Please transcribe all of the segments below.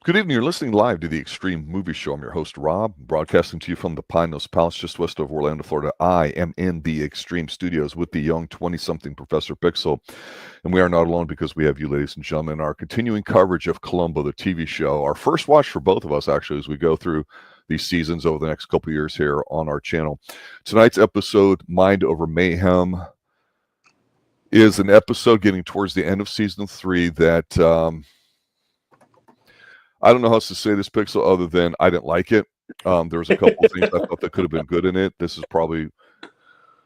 Good evening. You're listening live to the Xtreme Movie Show. I'm your host, Rob, broadcasting to you from the Pine Nose Palace just west of Orlando, Florida. I am in the Xtreme Studios with the young 20-something Professor Pixel, and we are not alone because we have you, ladies and gentlemen, our continuing coverage of Columbo, the TV show. Our first watch for both of us, actually, as we go through these seasons over the next couple of years here on our channel. Tonight's episode, Mind Over Mayhem, is an episode getting towards the end of season 3 that... I don't know how else to say this, Pixel, other than I didn't like it. There was a couple of things I thought that could have been good in it. This is probably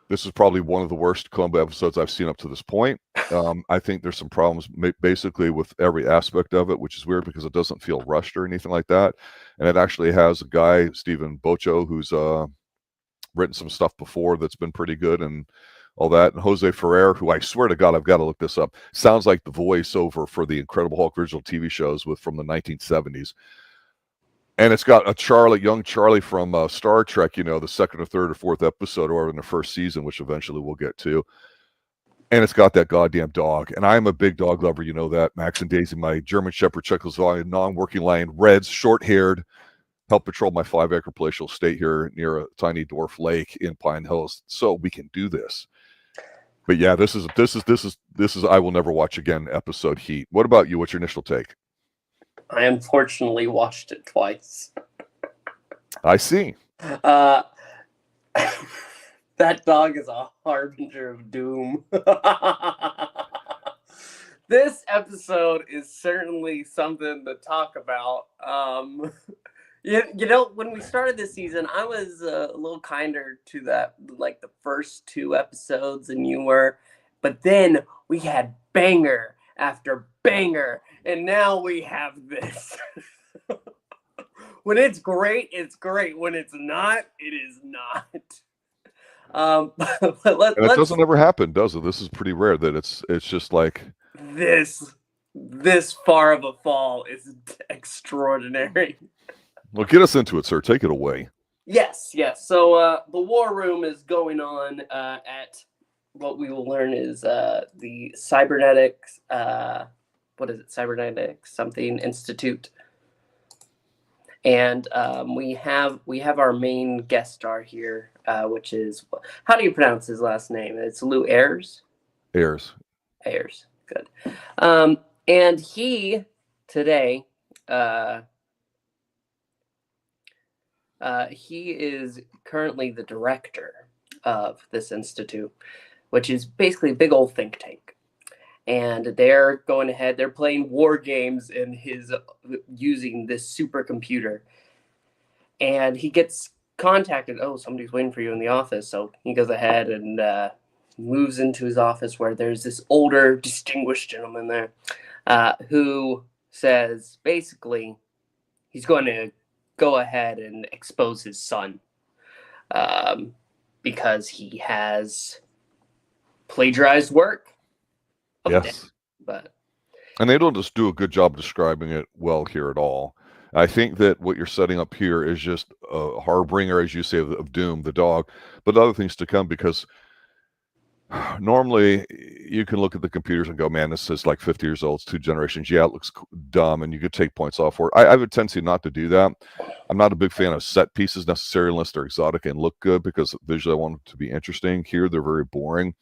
one of the worst Columbo episodes I've seen up to this point. I think there's some problems basically with every aspect of it, which is weird because it doesn't feel rushed or anything like that. And it actually has a guy, Stephen Bochco, who's written some stuff before that's been pretty good and all that. And Jose Ferrer, who I swear to God, I've got to look this up, sounds like the voiceover for the Incredible Hulk original TV shows from the 1970s. And it's got a young Charlie from Star Trek, the second or third or fourth episode or in the first season, which eventually we'll get to. And it's got that goddamn dog. And I am a big dog lover, you know that. Max and Daisy, my German Shepherd Czechoslovakian non-working lion, Reds, short-haired, help patrol my 5-acre palatial estate here near a tiny dwarf lake in Pine Hills, so we can do this. But yeah, this is I will never watch again episode Heat. What about you? What's your initial take? I unfortunately watched it twice. I see. That dog is a harbinger of doom. This episode is certainly something to talk about. When we started this season, I was a little kinder to that, like the first 2 episodes than you were. But then we had banger after banger, and now we have this. When it's great, it's great. When it's not, it is not. But it doesn't ever happen, does it? This is pretty rare that it's just like this far of a fall is extraordinary. Well, get us into it, sir. Take it away. Yes. So the war room is going on at what we will learn is the cybernetics. What is it? Cybernetics something institute. And we have our main guest star here, which is, how do you pronounce his last name? It's Lou Ayres. Ayres. Good. And he today. He is currently the director of this institute, which is basically a big old think tank. And they're going ahead, they're playing war games in using this supercomputer. And he gets contacted, somebody's waiting for you in the office. So he goes ahead and moves into his office where there's this older, distinguished gentleman there who says, basically, he's going to go ahead and expose his son because he has plagiarized work. Yes. And they don't just do a good job describing it well here at all. I think that what you're setting up here is just a harbinger, as you say, of doom, the dog, but other things to come, because normally you can look at the computers and go, man, this is like 50 years old. It's 2 generations. Yeah, it looks dumb, and you could take points off for it. I have a tendency not to do that. I'm not a big fan of set pieces necessarily unless they're exotic and look good, because visually I want them to be interesting. Here, they're very boring.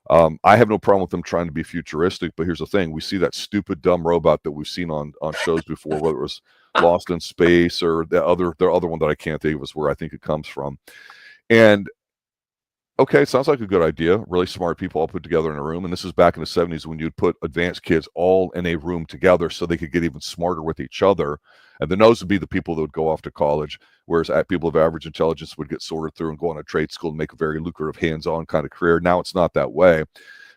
I have no problem with them trying to be futuristic, but here's the thing. We see that stupid, dumb robot that we've seen on shows before, whether it was Lost in Space or the other one that I can't think of is where I think it comes from. And okay, it sounds like a good idea. Really smart people all put together in a room. And this is back in the 70s when you'd put advanced kids all in a room together so they could get even smarter with each other. And then those would be the people that would go off to college, whereas people of average intelligence would get sorted through and go on a trade school and make a very lucrative hands-on kind of career. Now it's not that way.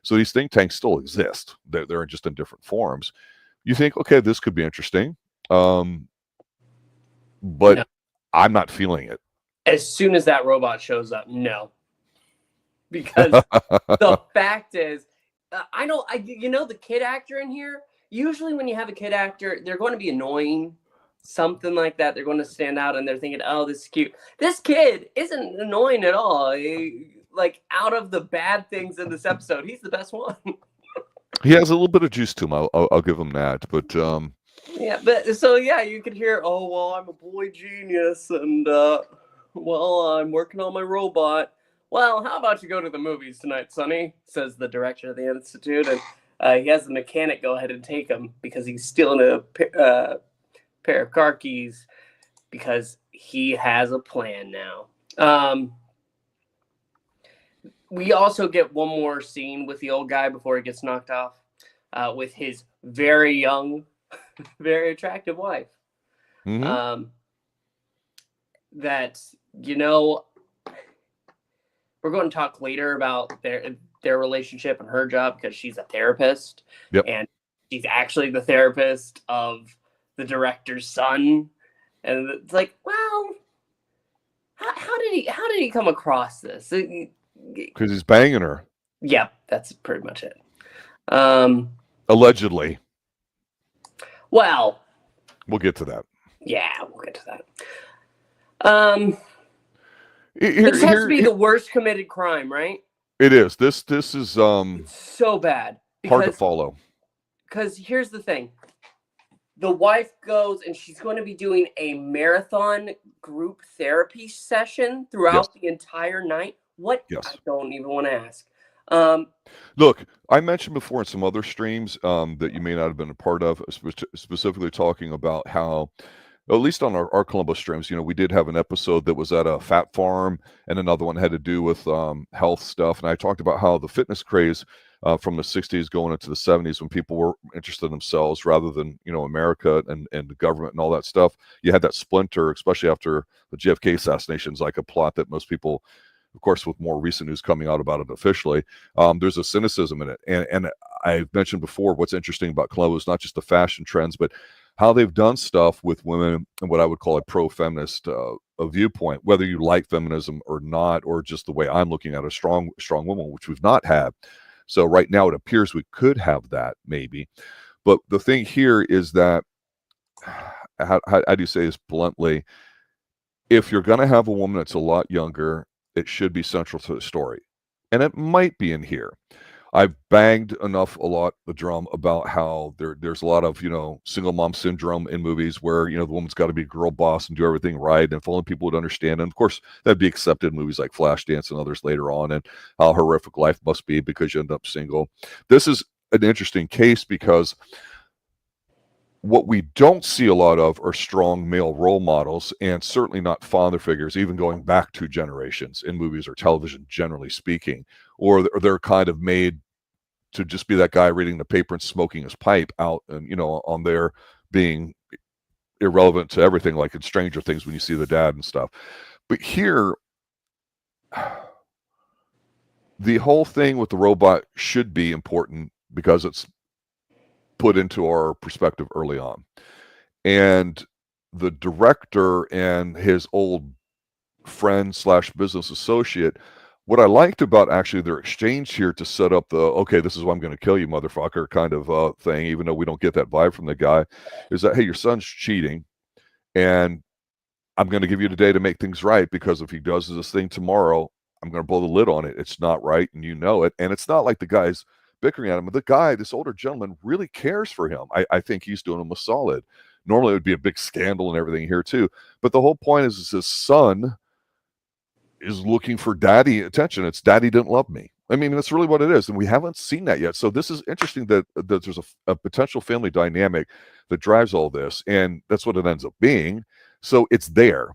So these think tanks still exist. They're just in different forms. You think, okay, this could be interesting. But no. I'm not feeling it. As soon as that robot shows up, no. Because the fact is, the kid actor in here, usually when you have a kid actor, they're going to be annoying, something like that. They're going to stand out and they're thinking, oh, this is cute. This kid isn't annoying at all. Like, out of the bad things in this episode, he's the best one. He has a little bit of juice to him. I'll give him that. But Yeah, but so yeah, you could hear, oh well, I'm a boy genius, and well, I'm working on my robot. Well, how about you go to the movies tonight, Sonny? Says the director of the institute, and he has the mechanic go ahead and take him because he's stealing a pair of car keys because he has a plan now. We also get one more scene with the old guy before he gets knocked off, with his very young, very attractive wife. That, you know, we're going to talk later about their relationship and her job because she's a therapist. Yep. And she's actually the therapist of the director's son. And it's like, well, how did he come across this? Because he's banging her. Yeah, that's pretty much it. Allegedly. Well, we'll get to that. Yeah, we'll get to that. This has to be the worst committed crime, right? It is. This is it's so bad. Hard to follow. Because here's the thing. The wife goes and she's going to be doing a marathon group therapy session throughout the entire night. What? Yes. I don't even want to ask. Look, I mentioned before in some other streams that you may not have been a part of, specifically talking about how, at least on our Columbo streams, you know, we did have an episode that was at a fat farm, and another one had to do with health stuff. And I talked about how the fitness craze from the 60s going into the 70s, when people were interested in themselves rather than, you know, America and the government and all that stuff, you had that splinter, especially after the JFK assassinations, like a plot that most people, of course, with more recent news coming out about it officially, there's a cynicism in it. And I've mentioned before, what's interesting about Columbo is not just the fashion trends, but how they've done stuff with women and what I would call a pro-feminist a viewpoint, whether you like feminism or not, or just the way I'm looking at a strong woman, which we've not had. So right now it appears we could have that maybe. But the thing here is that, how do you say this bluntly, if you're going to have a woman that's a lot younger, it should be central to the story. And it might be in here. I've banged the drum about how there's a lot of, you know, single mom syndrome in movies where, you know, the woman's got to be a girl boss and do everything right. And if only people would understand. And of course, that'd be accepted in movies like Flashdance and others later on, and how horrific life must be because you end up single. This is an interesting case because what we don't see a lot of are strong male role models, and certainly not father figures, even going back 2 generations in movies or television, generally speaking, or they're kind of made to just be that guy reading the paper and smoking his pipe out, and, you know, on there being irrelevant to everything, like in Stranger Things when you see the dad and stuff. But here, the whole thing with the robot should be important because it's put into our perspective early on. And the director and his old friend / business associate, what I liked about actually their exchange here to set up the, okay, this is why I'm going to kill you, motherfucker, kind of thing, even though we don't get that vibe from the guy, is that, hey, your son's cheating, and I'm going to give you the day to make things right, because if he does this thing tomorrow, I'm going to blow the lid on it. It's not right, and you know it. And it's not like the guy's bickering at him. The guy, this older gentleman, really cares for him. I think he's doing him a solid. Normally it would be a big scandal and everything here too. But the whole point is his son is looking for daddy attention. It's daddy didn't love me. I mean, that's really what it is. And we haven't seen that yet. So this is interesting that there's a potential family dynamic that drives all this. And that's what it ends up being. So it's there.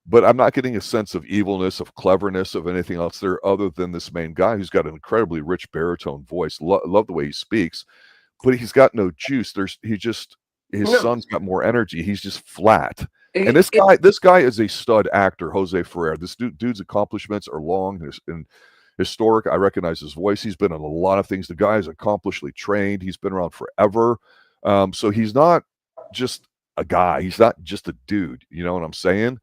But I'm not getting a sense of evilness, of cleverness, of anything else there other than this main guy who's got an incredibly rich baritone voice. Love the way he speaks, but he's got no juice. His son's got more energy. He's just flat. And this guy is a stud actor, Jose Ferrer. This dude's accomplishments are long and historic. I recognize his voice. He's been in a lot of things. The guy is accomplishedly trained. He's been around forever. So he's not just a guy. He's not just a dude. You know what I'm saying?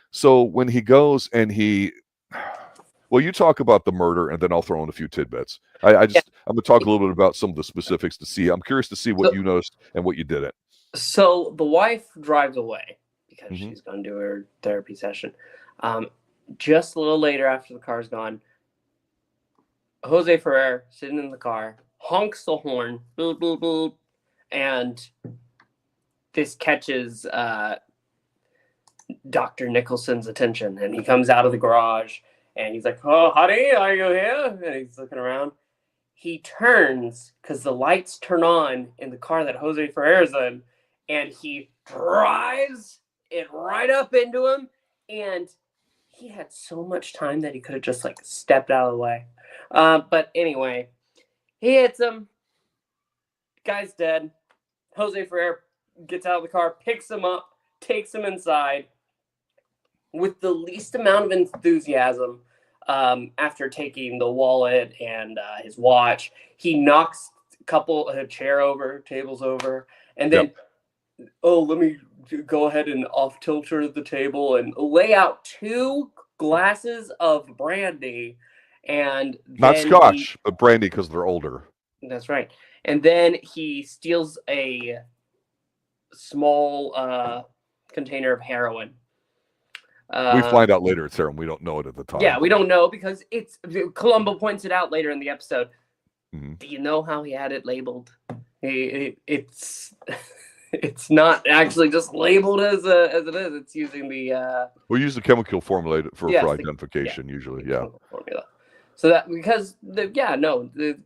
So when he goes and well, you talk about the murder, and then I'll throw in a few tidbits. I'm going to talk a little bit about some of the specifics to see. I'm curious to see what you noticed and what you didn't. So the wife drives away because she's going to do her therapy session. Just a little later, after the car's gone, Jose Ferrer, sitting in the car, honks the horn, boop, boop, boop, and this catches Dr. Nicholson's attention, and he comes out of the garage, and he's like, "Oh, honey, are you here?" And he's looking around. He turns because the lights turn on in the car that Jose Ferrer's in, and he drives it right up into him, and he had so much time that he could have just like stepped out of the way. But anyway, he hits him. Guy's dead. Jose Ferrer gets out of the car, picks him up, takes him inside with the least amount of enthusiasm. After taking the wallet and his watch, he knocks a chair over, tables over, and then, let me go ahead and off-tilter the table and lay out 2 glasses of brandy. And not scotch, but brandy because they're older. That's right. And then he steals a small container of heroin. We find out later it's heroin. We don't know it at the time. Yeah, we don't know because Columbo points it out later in the episode. Mm-hmm. Do you know how he had it labeled? It's not actually just labeled as it is. It's using the we use the chemical formula for identification usually. Yeah. Formula. So that because the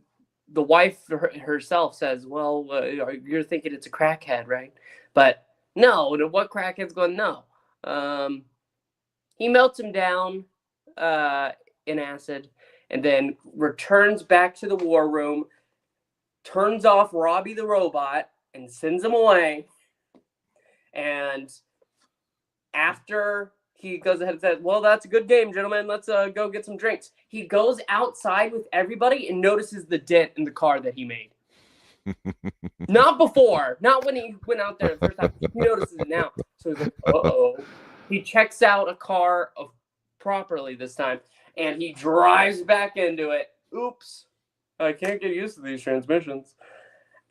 wife herself says, "Well, you're thinking it's a crackhead, right?" But no, what crackhead's going? No. He melts him down in acid, and then returns back to the war room, turns off Robby the robot, and sends him away. And after he goes ahead and says, "Well, that's a good game, gentlemen. Let's go get some drinks." He goes outside with everybody and notices the dent in the car that he made. Not before. Not when he went out there the first time. He notices it now. So he's like, uh-oh. He checks out a car properly this time, and he drives back into it. Oops. I can't get used to these transmissions.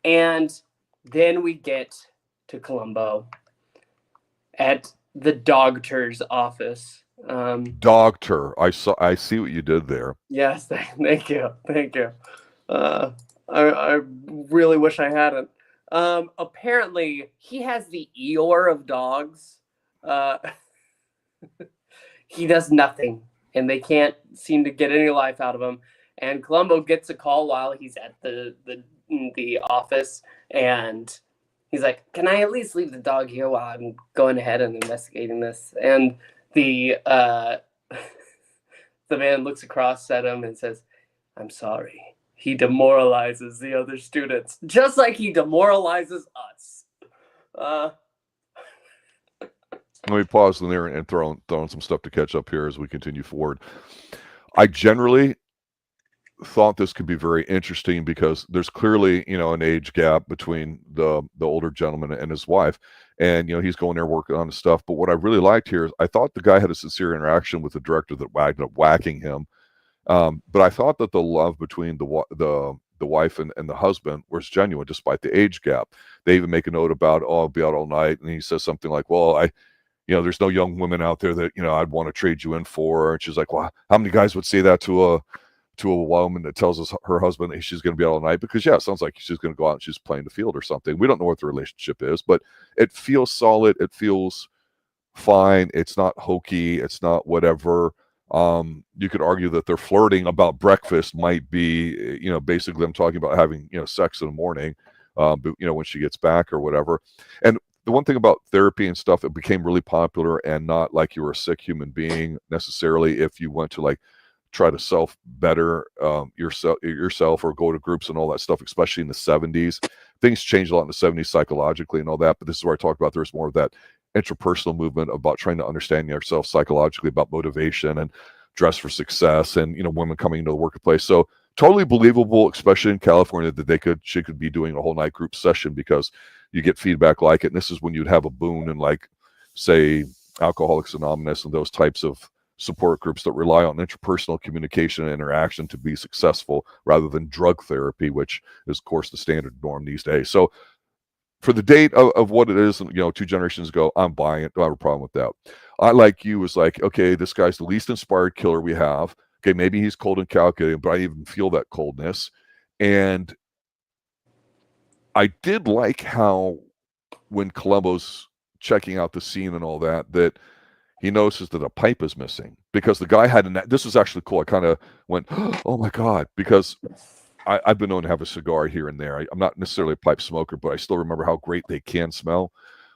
And then we get to Columbo at the doctor's office. Doctor. I see what you did there. Yes, thank you. I really wish I hadn't. Apparently, he has the Eeyore of dogs. He does nothing, and they can't seem to get any life out of him. And Columbo gets a call while he's at the office, and he's like, "Can I at least leave the dog here while I'm going ahead and investigating this?" And the man looks across at him and says, "I'm sorry. He demoralizes the other students, just like he demoralizes us." Let me pause in there and throw in some stuff to catch up here as we continue forward. I generally thought this could be very interesting because there's clearly, an age gap between the older gentleman and his wife, and he's going there working on his stuff. But what I really liked here is I thought the guy had a sincere interaction with the director that wound up whacking him. But I thought that the love between the wife and the husband was genuine despite the age gap. They even make a note about, I'll be out all night, and he says something like, "Well, there's no young women out there that I'd want to trade you in for." And she's like, "Well, how many guys would say that to a woman that tells her husband that she's going to be out all night?" Because it sounds like she's going to go out and she's playing the field or something. We don't know what the relationship is, but it feels solid. It feels fine. It's not hokey. It's not whatever. You could argue that they're flirting about breakfast might be, basically them talking about having, sex in the morning, but when she gets back or whatever. And the one thing about therapy and stuff, it became really popular and not like you were a sick human being necessarily if you went to like try to self-better yourself or go to groups and all that stuff, especially in the 70s. Things changed a lot in the 70s psychologically and all that, but this is where I talk about there's more of that interpersonal movement about trying to understand yourself psychologically, about motivation and dress for success and, women coming into the workplace. So totally believable, especially in California, that she could be doing a whole night group session because you get feedback like it. And this is when you'd have a boon and like, say, Alcoholics Anonymous and those types of support groups that rely on interpersonal communication and interaction to be successful rather than drug therapy, which is, of course, the standard norm these days. So for the date of what it is, 2 generations ago, I'm buying it. Don't have a problem with that. I, like you, was like, okay, this guy's the least inspired killer we have. Okay, maybe he's cold and calculating, but I even feel that coldness. And I did like how when Columbo's checking out the scene and all that, that he notices that a pipe is missing because the guy had this was actually cool. I kind of went, oh my God, because I've been known to have a cigar here and there. I'm not necessarily a pipe smoker, but I still remember how great they can smell.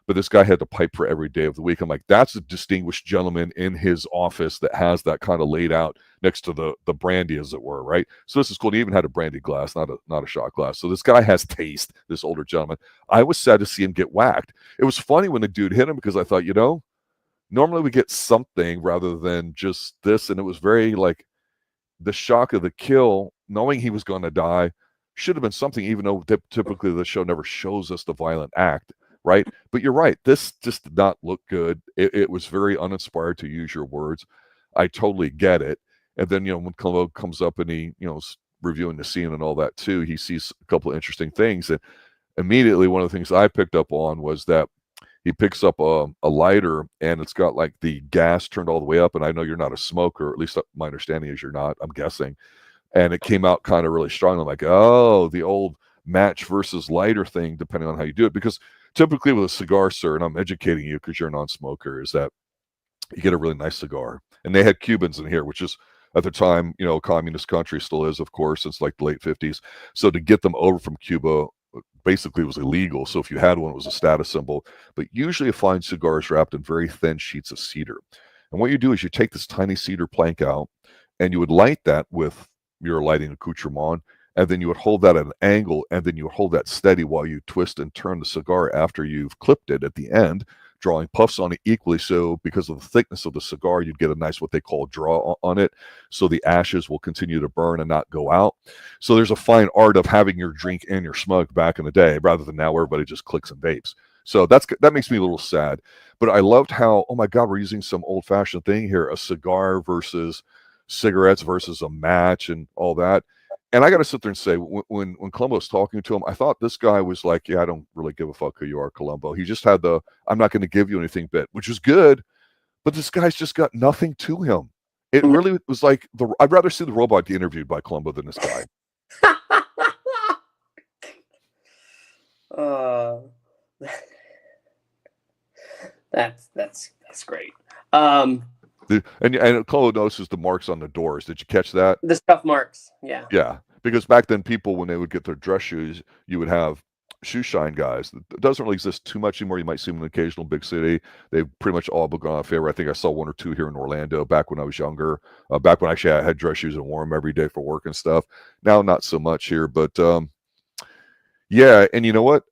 But this guy had the pipe for every day of the week. I'm like, that's a distinguished gentleman in his office that has that kind of laid out next to the brandy, as it were, right? So this is cool. He even had a brandy glass, not a shot glass. So this guy has taste, this older gentleman. I was sad to see him get whacked. It was funny when the dude hit him because I thought, normally we get something rather than just this. And it was very like the shock of the kill, knowing he was going to die, should have been something, even though typically the show never shows us the violent act. Right. But you're right. This just did not look good. It was very uninspired, to use your words. I totally get it. And then, when Columbo comes up and he, is reviewing the scene and all that too, he sees a couple of interesting things. And immediately one of the things I picked up on was that he picks up a lighter and it's got like the gas turned all the way up. And I know you're not a smoker, at least my understanding is you're not, I'm guessing. And it came out kind of really strong. I'm like, oh, the old match versus lighter thing, depending on how you do it. Because typically with a cigar, sir, and I'm educating you because you're a non-smoker, is that you get a really nice cigar. And they had Cubans in here, which is at the time, communist country, still is, of course, since like the late 50s. So to get them over from Cuba basically was illegal. So if you had one, it was a status symbol. But usually a fine cigar is wrapped in very thin sheets of cedar. And what you do is you take this tiny cedar plank out and you would light that with your lighting accoutrement. And then you would hold that at an angle, and then you would hold that steady while you twist and turn the cigar after you've clipped it at the end, drawing puffs on it equally. So because of the thickness of the cigar, you'd get a nice, what they call draw on it. So the ashes will continue to burn and not go out. So there's a fine art of having your drink and your smug back in the day, rather than now where everybody just clicks and vapes. So that makes me a little sad. But I loved how, oh my God, we're using some old fashioned thing here, a cigar versus cigarettes versus a match and all that. And I got to sit there and say, when Columbo was talking to him, I thought this guy was like, yeah, I don't really give a fuck who you are, Columbo. He just had I'm not going to give you anything bit, which is good. But this guy's just got nothing to him. It really was like, I'd rather see the robot get interviewed by Columbo than this guy. That's great. And Columbo notices the marks on the doors. Did you catch that? The scuff marks, yeah. Yeah, because back then people, when they would get their dress shoes, you would have shoe shine guys. It doesn't really exist too much anymore. You might see them in an occasional big city. They've pretty much all gone out of favor. I think I saw one or two here in Orlando back when I was younger, back when actually I had dress shoes and wore them every day for work and stuff. Now, not so much here, but yeah, and you know what?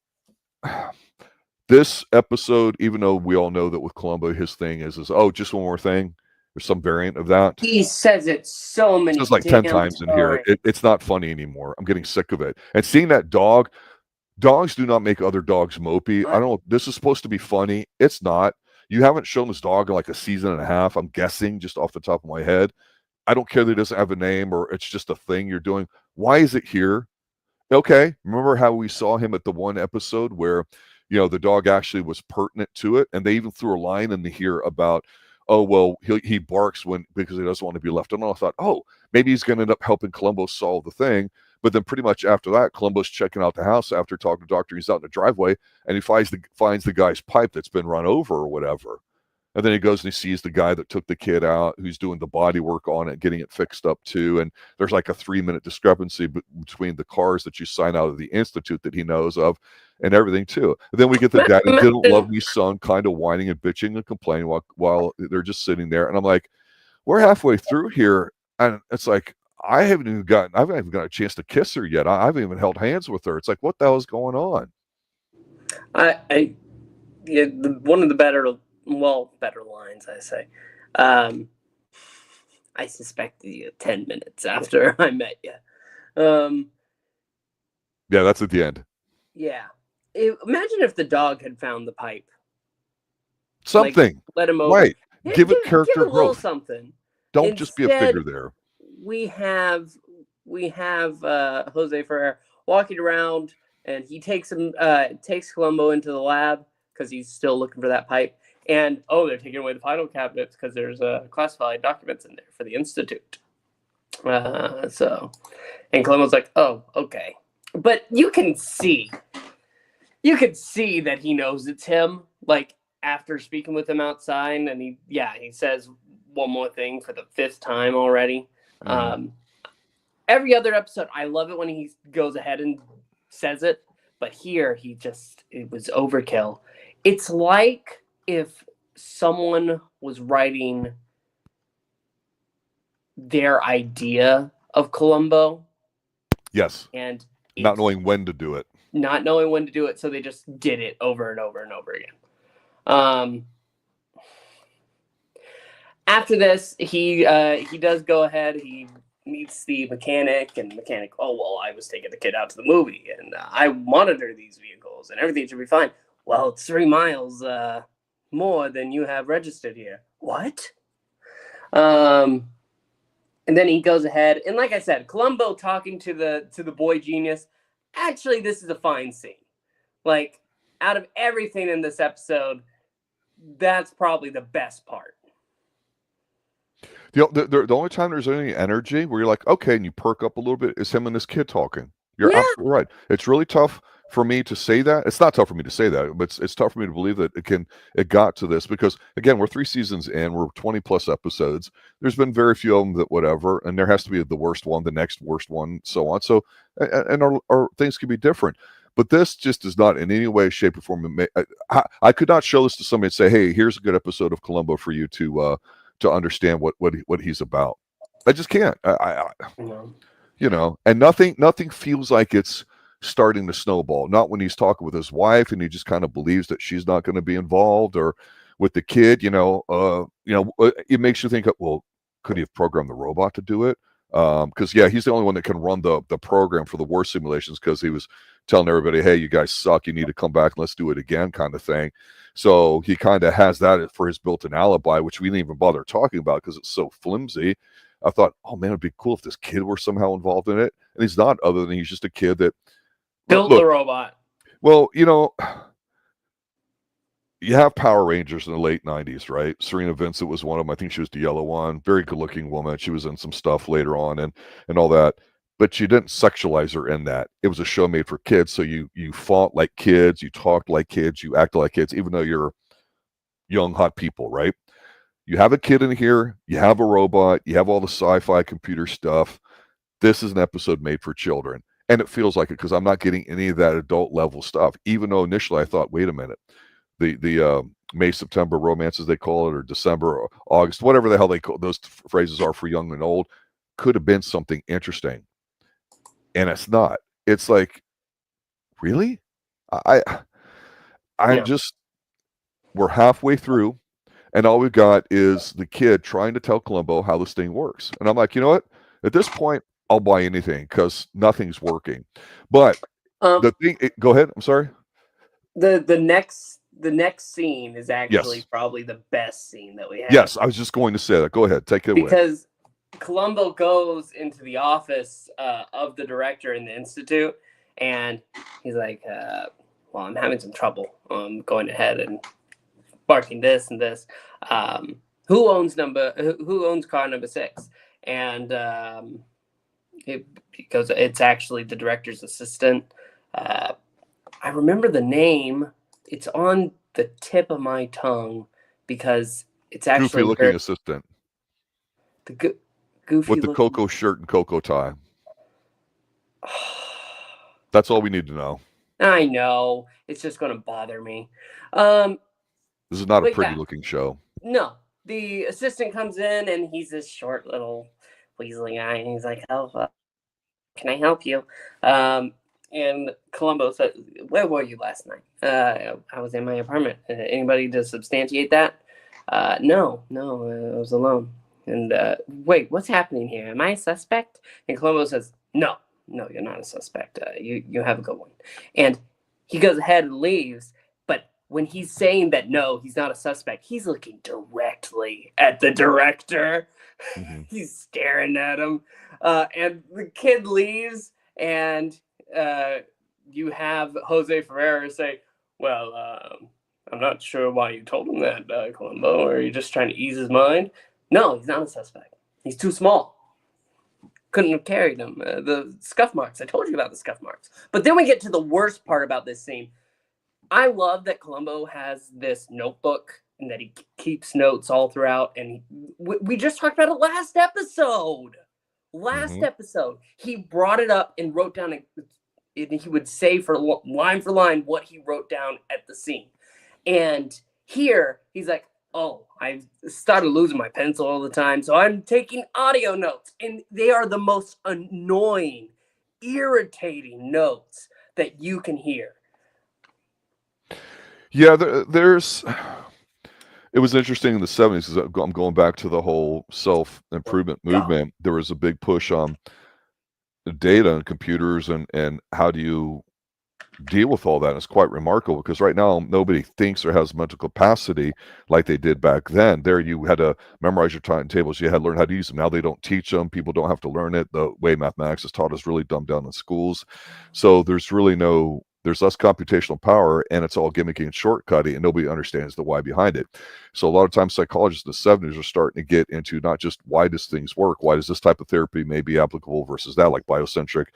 This episode, even though we all know that with Columbo, his thing is oh, just one more thing. There's some variant of that. He says it so many times. It's like 10 times in here. It's not funny anymore. I'm getting sick of it. And seeing that dogs do not make other dogs mopey. I don't know. This is supposed to be funny. It's not. You haven't shown this dog in like a season and a half, I'm guessing, just off the top of my head. I don't care that it doesn't have a name or it's just a thing you're doing. Why is it here? Okay. Remember how we saw him at the one episode where, the dog actually was pertinent to it. And they even threw a line in here about, oh, well, he barks because he doesn't want to be left alone. I thought, oh, maybe he's going to end up helping Columbo solve the thing. But then pretty much after that, Columbo's checking out the house after talking to the doctor. He's out in the driveway, and he finds the guy's pipe that's been run over or whatever. And then he goes and he sees the guy that took the kid out, who's doing the body work on it, getting it fixed up too. And there's like a 3-minute discrepancy between the cars that you sign out of the institute that he knows of and everything too. And then we get the dad who didn't love me son kind of whining and bitching and complaining while they're just sitting there. And I'm like, we're halfway through here. And it's like, I haven't even got a chance to kiss her yet. I haven't even held hands with her. It's like, what the hell is going on? One of the better lines, I say. I suspect 10 minutes after I met you. Yeah, that's at the end. Yeah. Imagine if the dog had found the pipe. Something. Let him over. Right. Give it character growth. Something. Don't Instead, just be a figure there. We have Jose Ferrer walking around, and he takes Columbo into the lab because he's still looking for that pipe. And they're taking away the final cabinets because there's classified documents in there for the institute. And Columbo's like, oh, okay. But you can see you could see that he knows it's him. Like after speaking with him outside, and he says one more thing for the 5th time already. Every other episode, I love it when he goes ahead and says it, but here it was overkill. It's like if someone was writing their idea of Columbo. Yes. And not knowing when to do it. Not knowing when to do it, so they just did it over and over and over again. After this, he does go ahead. He meets the mechanic, and the mechanic, oh, well, I was taking the kid out to the movie, and I monitor these vehicles, and everything should be fine. Well, it's 3 miles more than you have registered here. What? And then he goes ahead, and like I said, Columbo talking to the boy genius. Actually, this is a fine scene. Like, out of everything in this episode, that's probably the best part. The only time there's any energy where you're like, okay, and you perk up a little bit is him and this kid talking. You're absolutely right. It's really tough for me to say that. It's not tough for me to say that, but it's tough for me to believe that it got to this because, again, we're 3 seasons in, we're 20 plus episodes. There's been very few of them that whatever, and there has to be the worst one, the next worst one, so on. So, and our things can be different. But this just does not in any way, shape, or form. I could not show this to somebody and say, hey, here's a good episode of Columbo for you to understand what he's about. I just can't. You know, and nothing feels like it's starting to snowball. Not when he's talking with his wife and he just kind of believes that she's not going to be involved, or with the kid. It makes you think, well, could he have programmed the robot to do it? Because he's the only one that can run the program for the war simulations, because he was telling everybody, hey, you guys suck, you need to come back and let's do it again, kind of thing. So he kind of has that for his built-in alibi, which we didn't even bother talking about because it's so flimsy. I thought, oh man, it'd be cool if this kid were somehow involved in it, and he's not. Other than he's just a kid that built the robot. Well, you have Power Rangers in the late 90s, right? Serena Vincent was one of them. I think she was the yellow one. Very good-looking woman. She was in some stuff later on and all that. But you didn't sexualize her in that. It was a show made for kids, so you fought like kids, you talked like kids, you acted like kids, even though you're young, hot people, right? You have a kid in here, you have a robot, you have all the sci-fi computer stuff. This is an episode made for children. And it feels like it because I'm not getting any of that adult level stuff, even though initially I thought, wait a minute, the May, September romances, they call it, or December or August, whatever the hell they call those phrases are for young and old, could have been something interesting. And it's not. It's like, really? We're halfway through, and all we've got is the kid trying to tell Columbo how this thing works. And I'm like, you know what? At this point, I'll buy anything because nothing's working. But the thing, go ahead. I'm sorry. The next scene is actually probably the best scene that we have. Yes, I was just going to say that. Go ahead, take it away. Because Columbo goes into the office of the director in the institute, and he's like, well, I'm having some trouble going ahead and barking this and this. Who owns car number 6? And because it's actually the director's assistant. I remember the name. It's on the tip of my tongue because it's actually goofy looking assistant. The goofy with the cocoa shirt and cocoa tie. That's all we need to know. I know. It's just going to bother me. This is not a pretty looking show. No. The assistant comes in and he's this short little weaselly guy, and he's like, "Oh, can I help you?" And Columbo said, "Where were you last night?" I was in my apartment. Anybody to substantiate that? No, I was alone. And wait, what's happening here? Am I a suspect? And Columbo says, no, you're not a suspect. You have a good one. And he goes ahead and leaves. But when he's saying that, no, he's not a suspect, he's looking directly at the director. Mm-hmm. He's staring at him. And the kid leaves, and you have Jose Ferrer say, well, I'm not sure why you told him that, Columbo. Or are you just trying to ease his mind? No, he's not a suspect. He's too small. Couldn't have carried him. The scuff marks. I told you about the scuff marks. But then we get to the worst part about this scene. I love that Columbo has this notebook and that he keeps notes all throughout. And we just talked about it last episode. He brought it up and wrote down, and he would say for line what he wrote down at the scene. And here he's like, oh, I started losing my pencil all the time, so I'm taking audio notes. And they are the most annoying, irritating notes that you can hear. Yeah, it was interesting in the 70s, because I'm going back to the whole self-improvement movement. There was a big push on data and computers and how do you deal with all that. And it's quite remarkable, because right now nobody thinks or has mental capacity like they did back then. There you had to memorize your timetables, you had to learn how to use them. Now they don't teach them, people don't have to learn it. The way mathematics is taught is really dumbed down in schools, so there's less computational power, and it's all gimmicky and shortcutty, and nobody understands the why behind it. So a lot of times psychologists in the 70s are starting to get into not just why does things work, why does this type of therapy may be applicable versus that, like biocentric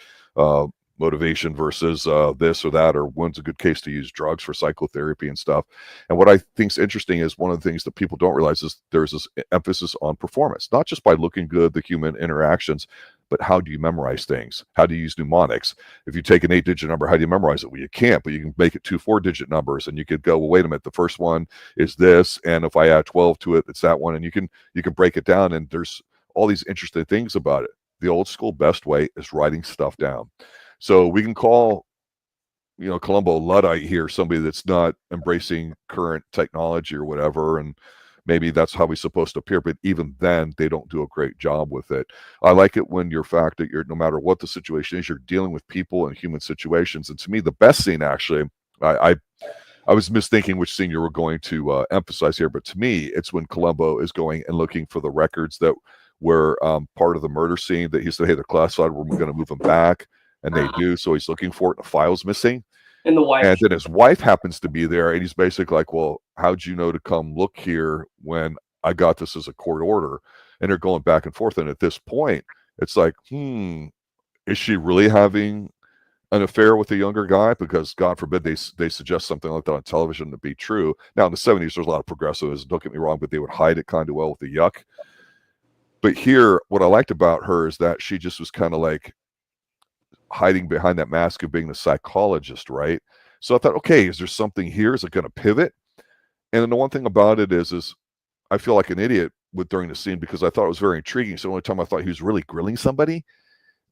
motivation versus this or that, or when's a good case to use drugs for psychotherapy and stuff. And what I think is interesting is one of the things that people don't realize is there's this emphasis on performance, not just by looking good, the human interactions, but how do you memorize things? How do you use mnemonics? If you take an 8-digit number, how do you memorize it? Well, you can't, but you can make it 2 4-digit numbers, and you could go, well, wait a minute, the first one is this, and if I add 12 to it, it's that one, and you can break it down, and there's all these interesting things about it. The old school best way is writing stuff down. So we can call, Columbo Luddite here, somebody that's not embracing current technology or whatever, and maybe that's how he's supposed to appear, but even then, they don't do a great job with it. I like it when you're no matter what the situation is, you're dealing with people and human situations. And to me, the best scene, actually, I was misthinking which scene you were going to emphasize here, but to me, it's when Columbo is going and looking for the records that were part of the murder scene that he said, hey, they're classified, we're going to move them back. And they do, so he's looking for it, and the file's missing. And then his wife happens to be there, and he's basically like, well, how'd you know to come look here when I got this as a court order? And they're going back and forth. And at this point, it's like, is she really having an affair with a younger guy? Because God forbid they suggest something like that on television to be true. Now, in the 70s, there's a lot of progressives, don't get me wrong, but they would hide it kind of well with the yuck. But here, what I liked about her is that she just was kind of like hiding behind that mask of being the psychologist, right? So I thought, okay, is there something here? Is it going to pivot? And then the one thing about it is I feel like an idiot during the scene, because I thought it was very intriguing. So the only time I thought he was really grilling somebody,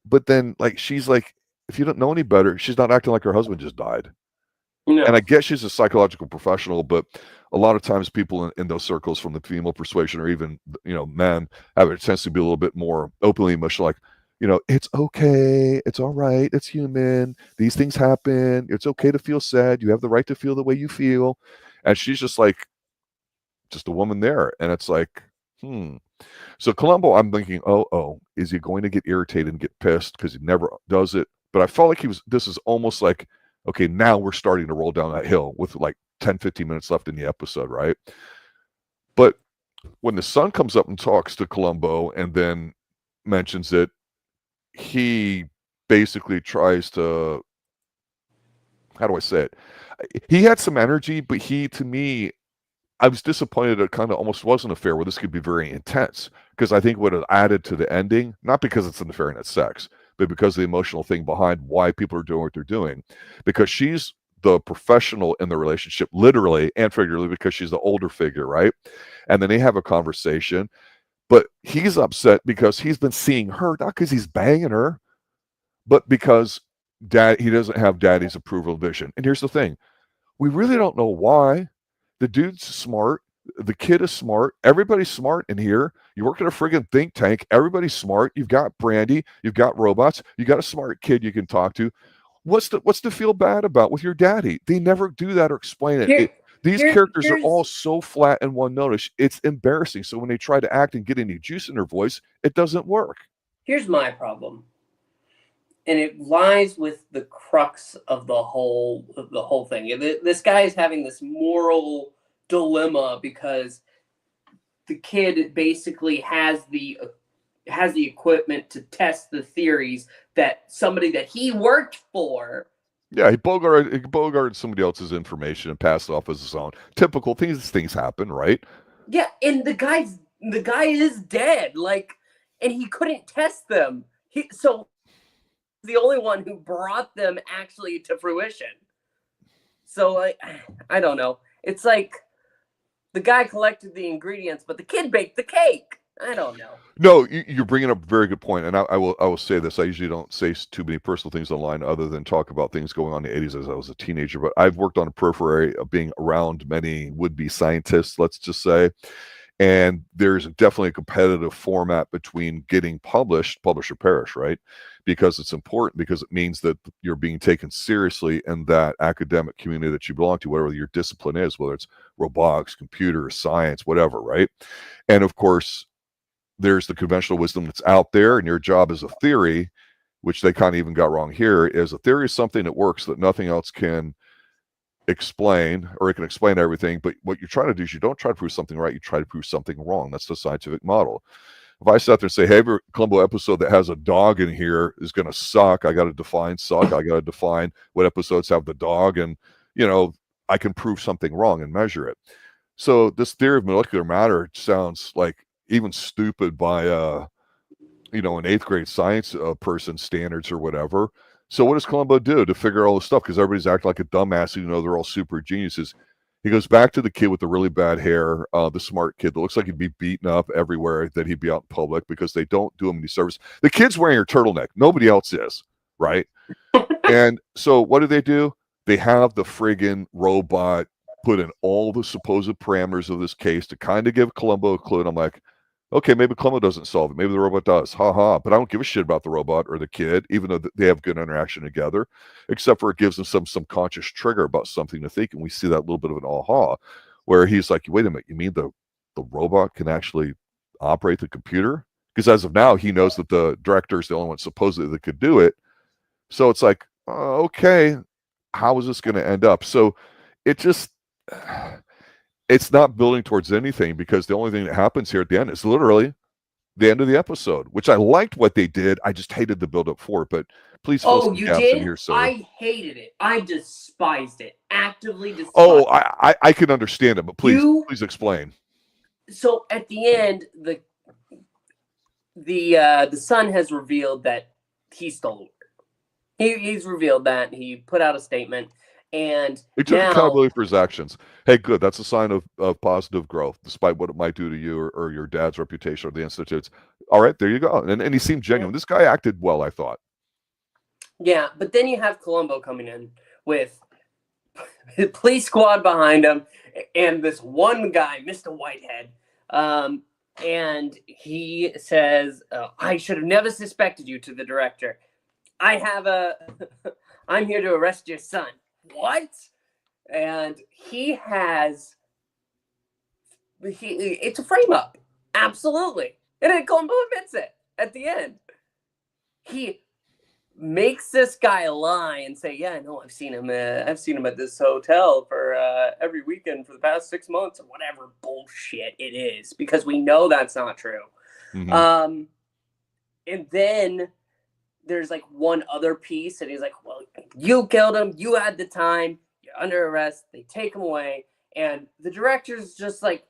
but then she's like, if you don't know any better, she's not acting like her husband just died. No. And I guess she's a psychological professional, but a lot of times people in those circles from the female persuasion, or even men, have a tendency to be a little bit more openly emotional, like, it's okay, it's all right, it's human, these things happen, it's okay to feel sad, you have the right to feel the way you feel. And she's just like, just a woman there. And it's like, So Columbo, I'm thinking, oh, is he going to get irritated and get pissed because he never does it? But I felt like this is almost like, okay, now we're starting to roll down that hill with like 10, 15 minutes left in the episode, right? But when the son comes up and talks to Columbo and then mentions it, he basically tries to, how do I say it? He had some energy, but to me, I was disappointed it kind of almost wasn't a affair where this could be very intense, because I think what it added to the ending, not because it's an affair and it's sex, but because of the emotional thing behind why people are doing what they're doing, because she's the professional in the relationship, literally and figuratively, because she's the older figure, right? And then they have a conversation. But he's upset because he's been seeing her, not because he's banging her, but because he doesn't have daddy's approval of vision. And here's the thing. We really don't know why. The dude's smart. The kid is smart. Everybody's smart in here. You work at a friggin' think tank. Everybody's smart. You've got Brandy. You've got robots. You got a smart kid you can talk to. What's to feel bad about with your daddy? They never do that or explain it. These characters are all so flat and one-notice. It's embarrassing. So when they try to act and get any juice in their voice, it doesn't work. Here's my problem, and it lies with the crux of the whole thing. This guy is having this moral dilemma because the kid basically has the equipment to test the theories that somebody that he worked for Yeah, he bogarted somebody else's information and passed it off as his own. Typical things happen, right? Yeah, and the guy is dead, like, and he couldn't test them. So the only one who brought them actually to fruition. So, like, I don't know. It's like the guy collected the ingredients, but the kid baked the cake. I don't know. No, you're bringing up a very good point, and I will say this. I usually don't say too many personal things online other than talk about things going on in the 80s as I was a teenager, but I've worked on a periphery of being around many would-be scientists, let's just say, and there's definitely a competitive format between getting published, publish or perish, right? Because it's important, because it means that you're being taken seriously in that academic community that you belong to, whatever your discipline is, whether it's robotics, computer science, whatever, right? And of course, there's the conventional wisdom that's out there, and your job as a theory, which they kind of even got wrong here, is a theory is something that works that nothing else can explain, or it can explain everything. But what you're trying to do is you don't try to prove something right, you try to prove something wrong. That's the scientific model. If I sat there and say, hey, every Columbo episode that has a dog in here is going to suck, I got to define suck, I got to define what episodes have the dog, and, I can prove something wrong and measure it. So this theory of molecular matter sounds like even stupid by an 8th grade science person standards or whatever. So what does Columbo do to figure all this stuff? Because everybody's acting like a dumbass, they're all super geniuses. He goes back to the kid with the really bad hair, the smart kid that looks like he'd be beaten up everywhere that he'd be out in public, because they don't do him any service. The kid's wearing a turtleneck. Nobody else is, right? And so what do? They have the friggin' robot put in all the supposed parameters of this case to kind of give Columbo a clue. And I'm like, okay, maybe Columbo doesn't solve it. Maybe the robot does. Ha ha. But I don't give a shit about the robot or the kid, even though they have good interaction together, except for it gives them some subconscious trigger about something to think. And we see that little bit of an aha, where he's like, wait a minute, you mean the robot can actually operate the computer? Because as of now, he knows that the director is the only one supposedly that could do it. So it's like, okay, how is this going to end up? So it just... it's not building towards anything, because the only thing that happens here at the end is literally the end of the episode, which I liked what they did. I just hated the build up for it, but please fill some gaps in here, sir. I hated it. I despised it. Actively despised it. Oh, I can understand it, but please explain. So at the end, the son has revealed that he stole it. He's revealed that. He put out a statement. And he took accountability for his actions. Hey, good. That's a sign of positive growth, despite what it might do to you or your dad's reputation or the Institute's. All right, there you go. And he seemed genuine. This guy acted well, I thought. Yeah, but then you have Columbo coming in with his police squad behind him and this one guy, Mr. Whitehead. And he says, I should have never suspected you, to the director. I'm here to arrest your son. What? And it's a frame up. Absolutely. And then Columbo admits it at the end. He makes this guy lie and say, yeah, no, I've seen him at this hotel for every weekend for the past 6 months, or whatever bullshit it is, because we know that's not true. Mm-hmm. And then there's like one other piece, and he's like, well, you killed him, you had the time, you're under arrest. They take him away, and the director's just like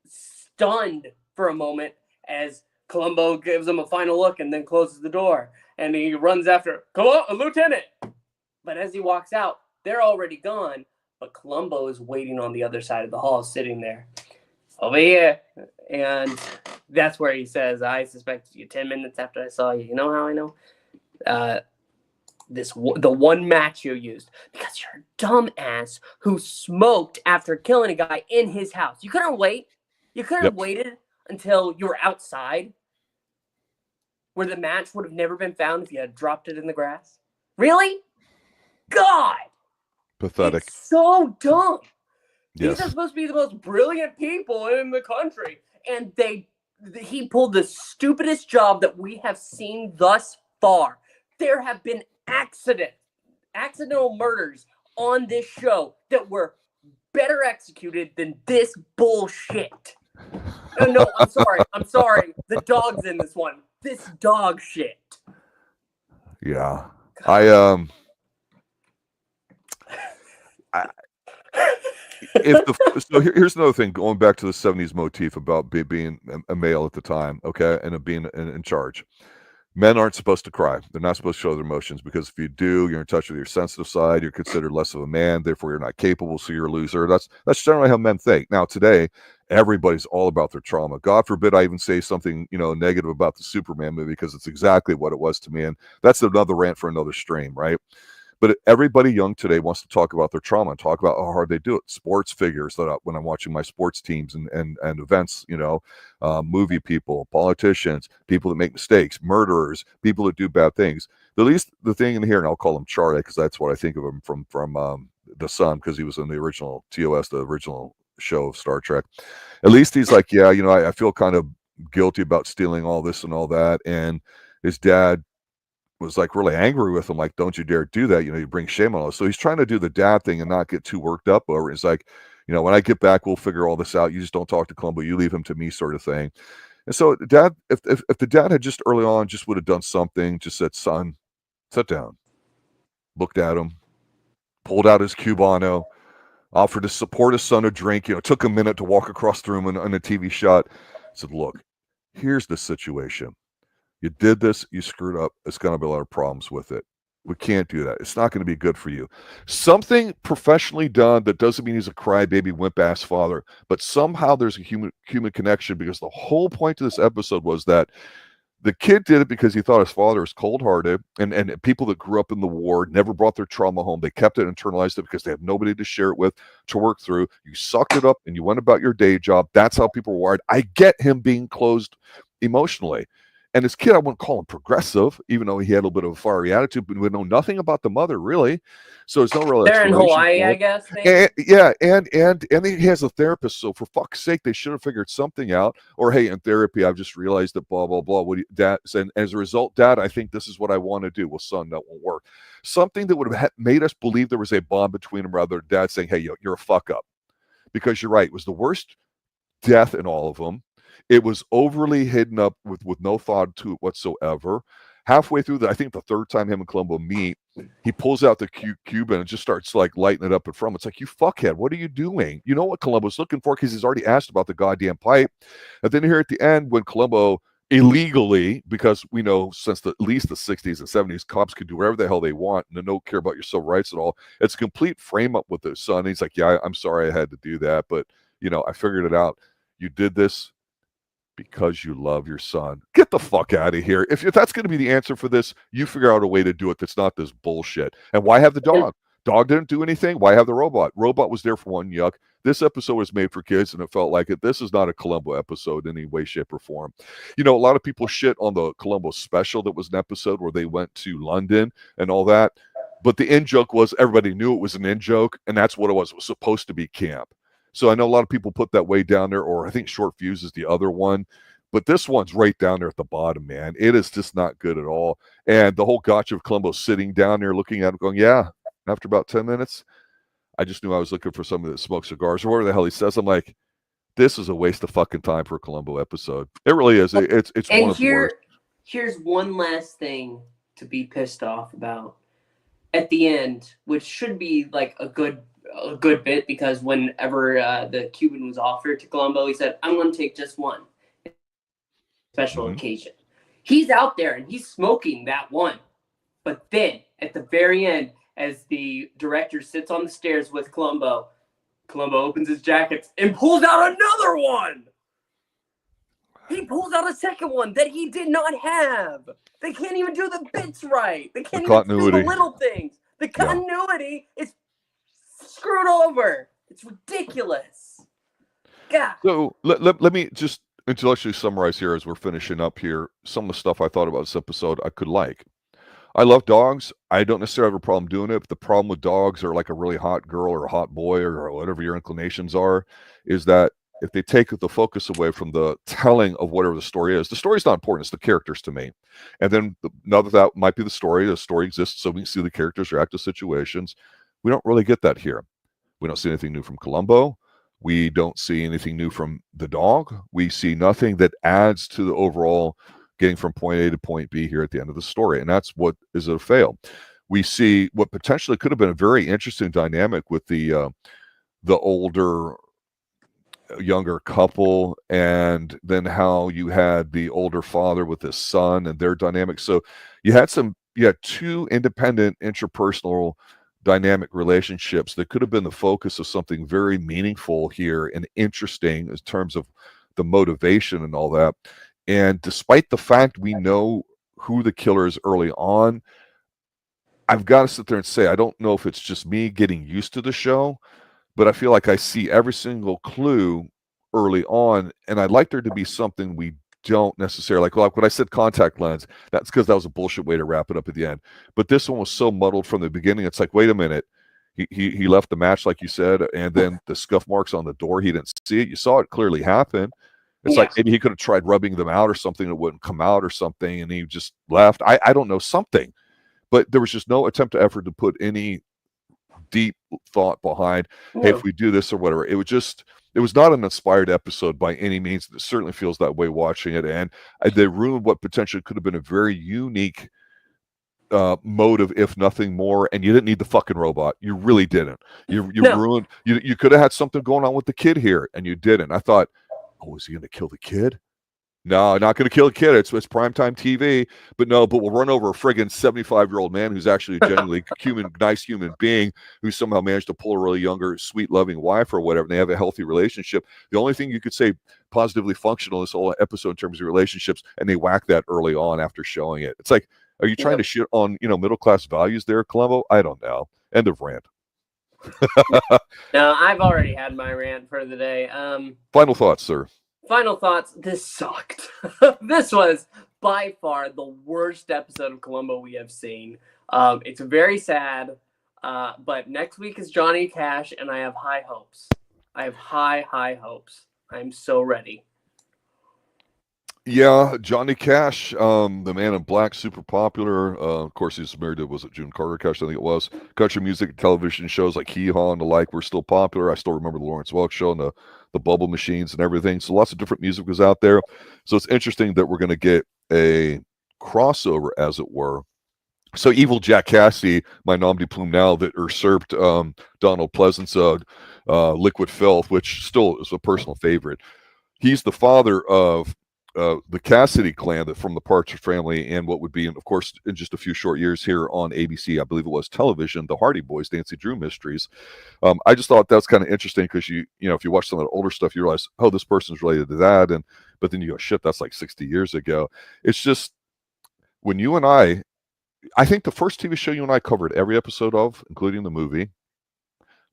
stunned for a moment as Columbo gives him a final look and then closes the door, and he runs after Lieutenant. But as he walks out, they're already gone, but Columbo is waiting on the other side of the hall, sitting there. Over here. And that's where he says, I suspected you 10 minutes after I saw you. You know how I know? The one match you used, because you're a dumbass who smoked after killing a guy in his house. You couldn't wait. You couldn't have waited until you were outside, where the match would have never been found if you had dropped it in the grass. Really? God. Pathetic. It's so dumb. Yes. These are supposed to be the most brilliant people in the country, and he pulled the stupidest job that we have seen thus far. There have been accidental murders on this show that were better executed than this bullshit. No, I'm sorry. The dog's in this one. This dog shit. Yeah. I Here's another thing, going back to the 70s motif about being a male at the time, okay, and being in charge. Men aren't supposed to cry. They're not supposed to show their emotions, because if you do, you're in touch with your sensitive side. You're considered less of a man. Therefore, you're not capable, so you're a loser. That's generally how men think. Now, today, everybody's all about their trauma. God forbid I even say something, negative about the Superman movie, because it's exactly what it was to me. And that's another rant for another stream, right? But everybody young today wants to talk about their trauma and talk about how hard they do it. Sports figures, that when I'm watching my sports teams and events, movie people, politicians, people that make mistakes, murderers, people that do bad things. The thing in here, and I'll call him Charlie because that's what I think of him from The Sun, because he was in the original TOS, the original show of Star Trek. At least he's like, yeah, I feel kind of guilty about stealing all this and all that. And his dad was like really angry with him, like, don't you dare do that, you bring shame on us. So he's trying to do the dad thing and not get too worked up over it. It's like, when I get back, we'll figure all this out. You just don't talk to Columbo, you leave him to me, sort of thing. And so dad, if the dad had just early on just would have done something, just said, son, sit down, looked at him, pulled out his Cubano, offered to support his son a drink, took a minute to walk across the room in a TV shot, said, look, here's the situation. You did this, you screwed up. It's going to be a lot of problems with it. We can't do that. It's not going to be good for you. Something professionally done that doesn't mean he's a crybaby, wimp-ass father, but somehow there's a human connection, because the whole point of this episode was that the kid did it because he thought his father was cold-hearted, and people that grew up in the war never brought their trauma home. They kept it, internalized it, because they have nobody to share it with, to work through. You sucked it up and you went about your day job. That's how people were wired. I get him being closed emotionally. And this kid, I wouldn't call him progressive, even though he had a little bit of a fiery attitude, but we know nothing about the mother, really. So it's no real They're in Hawaii, I guess. And he has a therapist, so for fuck's sake, they should have figured something out. Or, hey, in therapy, I've just realized that blah, blah, blah. Dad, and as a result, Dad, I think this is what I want to do. Well, son, that won't work. Something that would have made us believe there was a bond between them, rather than Dad saying, hey, you're a fuck up. Because you're right, it was the worst death in all of them. It was overly hidden up with no thought to it whatsoever. Halfway through I think the third time him and Columbo meet, he pulls out the Cuban and just starts like lighting it up in front. It's like, you fuckhead, what are you doing? You know what Columbo's looking for, because he's already asked about the goddamn pipe. And then here at the end, when Columbo illegally, because we know since at least the 60s and 70s, cops could do whatever the hell they want and they don't care about your civil rights at all. It's a complete frame up with his son. He's like, yeah, I'm sorry I had to do that, but I figured it out. You did this because you love your son. Get the fuck out of here. If that's going to be the answer for this, you figure out a way to do it that's not this bullshit. And why have the dog? Dog didn't do anything. Why have the robot? Robot was there for one yuck. This episode was made for kids, and it felt like it. This is not a Columbo episode in any way, shape, or form. A lot of people shit on the Columbo special that was an episode where they went to London and all that. But the in joke was, everybody knew it was an in joke, and that's what it was. It was supposed to be camp. So I know a lot of people put that way down there, or I think Short Fuse is the other one. But this one's right down there at the bottom, man. It is just not good at all. And the whole gotcha of Columbo sitting down there looking at him going, yeah, after about 10 minutes, I just knew I was looking for somebody that smoked cigars, or whatever the hell he says. I'm like, this is a waste of fucking time for a Columbo episode. It really is. It's one of the worst. Here's one last thing to be pissed off about. At the end, which should be like a good bit, because whenever the Cuban was offered to Columbo, he said, I'm going to take just one special occasion. He's out there and he's smoking that one. But then at the very end, as the director sits on the stairs with Columbo opens his jacket and pulls out another one. He pulls out a second one that he did not have. They can't even do the bits right. They can't even do the little things. The continuity is screwed over. It's ridiculous. God. So let me just intellectually summarize here as we're finishing up here some of the stuff I thought about this episode I could like. I love dogs. I don't necessarily have a problem doing it, but the problem with dogs, or like a really hot girl or a hot boy or whatever your inclinations are, is that if they take the focus away from the telling of whatever the story is not important. It's the characters to me. And then another that might be the story. The story exists so we can see the characters react to situations. We don't really get that here. We don't see anything new from Columbo. We don't see anything new from the dog. We see nothing that adds to the overall getting from point A to point B here at the end of the story. And that's what is a fail. We see what potentially could have been a very interesting dynamic with the the older younger couple, and then how you had the older father with his son and their dynamic. So you had two independent interpersonal dynamic relationships that could have been the focus of something very meaningful here and interesting in terms of the motivation and all that. And despite the fact we know who the killer is early on, I've got to sit there and say, I don't know if it's just me getting used to the show, but I feel like I see every single clue early on, and I'd like there to be something we don't necessarily like when I said contact lens, that's because that was a bullshit way to wrap it up at the end. But this one was so muddled from the beginning. It's like, wait a minute, he left the match like you said, and then the scuff marks on the door, he didn't see it. You saw it clearly happen. It's like maybe he could have tried rubbing them out or something that wouldn't come out or something, and he just left. I don't know, something. But there was just no attempt to effort to put any deep thought behind, hey, if we do this or whatever. It was not an inspired episode by any means. It certainly feels that way watching it, and they ruined what potentially could have been a very unique motive, if nothing more. And you didn't need the fucking robot. You really didn't. You ruined. You could have had something going on with the kid here, and you didn't. I thought, oh, is he going to kill the kid? No, not going to kill a kid. It's primetime TV. But we'll run over a friggin' 75-year-old man who's actually a genuinely nice human being who somehow managed to pull a really younger, sweet, loving wife or whatever, and they have a healthy relationship. The only thing you could say positively functional this whole episode in terms of relationships, and they whack that early on after showing it. It's like, are you trying to shit on, middle-class values there, Columbo? I don't know. End of rant. No, I've already had my rant for the day. Final thoughts, sir. Final thoughts. This sucked. This was by far the worst episode of Columbo we have seen. It's very sad, but next week is Johnny Cash, and I have high hopes. I have high hopes. I'm so ready. Yeah, Johnny Cash, the Man in Black, super popular. Of course, he's married to, was it June Carter Cash? I think it was. Country music, television shows like Hee Haw and the like were still popular. I still remember the Lawrence Welk Show and the Bubble Machines and everything. So lots of different music was out there. So it's interesting that we're going to get a crossover, as it were. So Evil Jack Cassidy, my nom de plume now, that usurped Donald Pleasant's Liquid Filth, which still is a personal favorite. He's the father of the Cassidy clan from the Partridge Family, and what would be, of course, in just a few short years here on ABC, I believe it was television, the Hardy Boys, Nancy Drew Mysteries. I just thought that's kind of interesting because you know, if you watch some of the older stuff, you realize, oh, this person's related to that, but then you go, shit, that's like 60 years ago. It's just when you and I think the first TV show you and I covered every episode of, including the movie,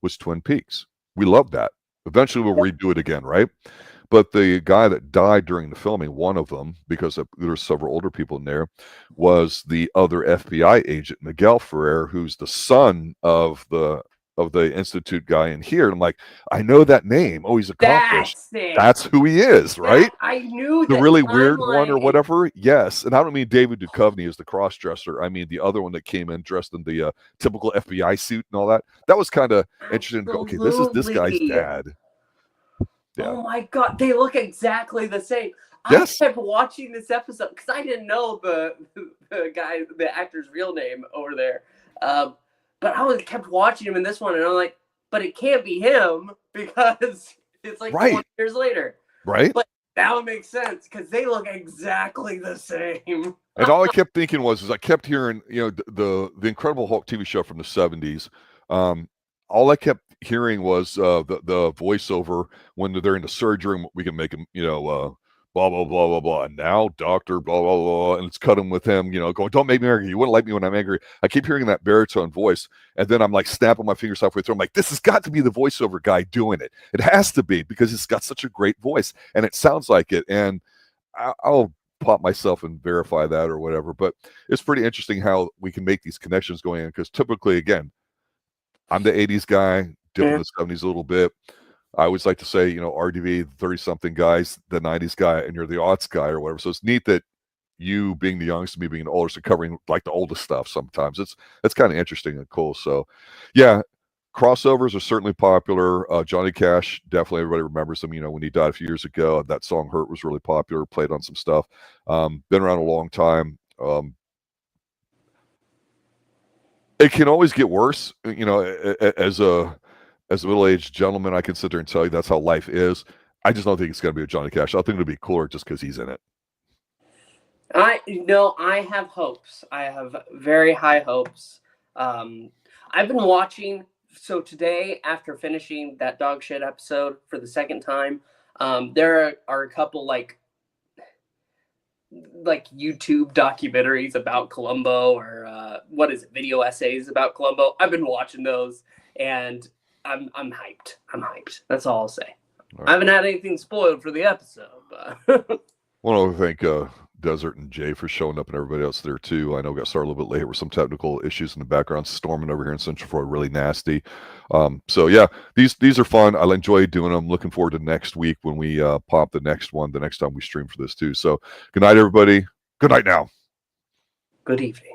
was Twin Peaks. We loved that. Eventually, we'll redo it again, right? But the guy that died during the filming, one of them, because there's several older people in there, was the other FBI agent, Miguel Ferrer, who's the son of the Institute guy in here. And I'm like, I know that name. Oh, he's accomplished. That's who he is, right? I knew the really weird one or whatever. Yes. And I don't mean David Duchovny as the cross-dresser. I mean the other one that came in dressed in the typical FBI suit and all that. That was kind of interesting. Okay, this is this guy's dad. Yeah. Oh my God, they look exactly the same. Yes. I kept watching this episode because I didn't know the actor's real name over there. But I kept watching him in this one, and I'm like, but it can't be him because it's like 20 years later. Right. But now it makes sense because they look exactly the same. And all I kept thinking was I kept hearing, you know, the Incredible Hulk TV show from the 70s. All I kept hearing was the voiceover when they're in the surgery and we can make him, you know, blah, blah, blah, blah, blah. And now Dr. blah, blah, blah. And it's cutting with him, you know, going, don't make me angry. You wouldn't like me when I'm angry. I keep hearing that baritone voice. And then I'm like snapping my fingers halfway through. I'm like, this has got to be the voiceover guy doing it. It has to be because it's got such a great voice and it sounds like it. And I'll pop myself and verify that or whatever. But it's pretty interesting how we can make these connections going in because typically, again, I'm the 80s guy, dipping the 70s a little bit. I always like to say, you know, RDV, 30-something guys, the 90s guy, and you're the aughts guy or whatever. So it's neat that you being the youngest, me being the oldest, and covering like the oldest stuff sometimes. It's kind of interesting and cool. So, yeah, crossovers are certainly popular. Johnny Cash, definitely everybody remembers him. You know, when he died a few years ago, that song Hurt was really popular, played on some stuff. Been around a long time. It can always get worse, you know, as a as a middle-aged gentleman, I can sit there and tell you that's how life is. I just don't think it's going to be a Johnny Cash. I think it'll be cooler just because he's in it. I have hopes. I have very high hopes. I've been watching. So today, after finishing that dog shit episode for the second time, there are a couple like YouTube documentaries about Columbo, or video essays about Columbo. I've been watching those, and I'm hyped. I'm hyped. That's all I'll say. Right. I haven't had anything spoiled for the episode. But well, I thank Desert and Jay for showing up, and everybody else there too. I know we got started a little bit late with some technical issues in the background, storming over here in Central Florida, really nasty. So yeah, these are fun. I'll enjoy doing them. Looking forward to next week when we pop the next one, the next time we stream for this too. So good night, everybody. Good night now. Good evening.